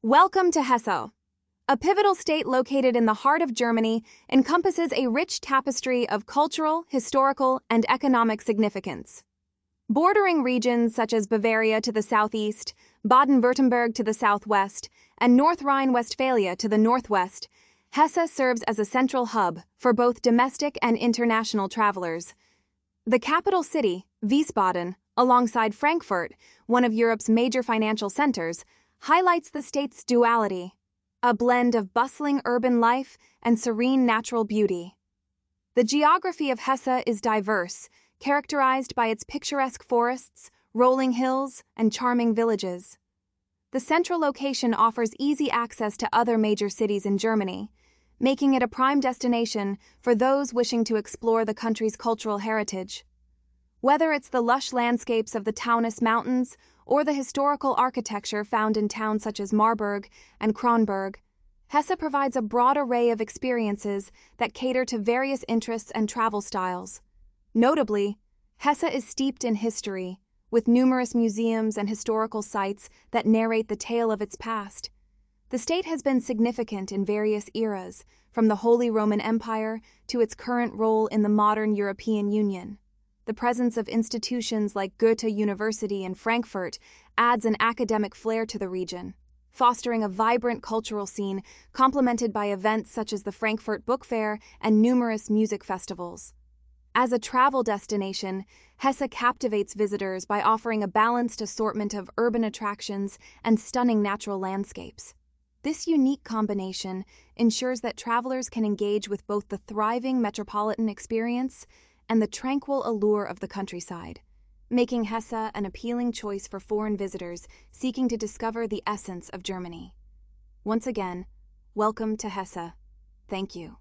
Welcome to Hesse. A pivotal state located in the heart of Germany, encompasses a rich tapestry of cultural, historical, and economic significance. Bordering regions such as Bavaria to the southeast, Baden-Württemberg to the southwest, and North Rhine-Westphalia to the northwest, Hesse serves as a central hub for both domestic and international travelers. The capital city, Wiesbaden, alongside Frankfurt, one of Europe's major financial centers, highlights the state's duality, a blend of bustling urban life and serene natural beauty. The geography of Hesse is diverse, characterized by its picturesque forests, rolling hills, and charming villages. The central location offers easy access to other major cities in Germany, making it a prime destination for those wishing to explore the country's cultural heritage. Whether it's the lush landscapes of the Taunus Mountains or the historical architecture found in towns such as Marburg and Kronberg, Hesse provides a broad array of experiences that cater to various interests and travel styles. Notably, Hesse is steeped in history, with numerous museums and historical sites that narrate the tale of its past. The state has been significant in various eras, from the Holy Roman Empire to its current role in the modern European Union. The presence of institutions like Goethe University in Frankfurt adds an academic flair to the region, fostering a vibrant cultural scene complemented by events such as the Frankfurt Book Fair and numerous music festivals. As a travel destination, Hesse captivates visitors by offering a balanced assortment of urban attractions and stunning natural landscapes. This unique combination ensures that travelers can engage with both the thriving metropolitan experience and the tranquil allure of the countryside, making Hesse an appealing choice for foreign visitors seeking to discover the essence of Germany. Once again, welcome to Hesse. Thank you.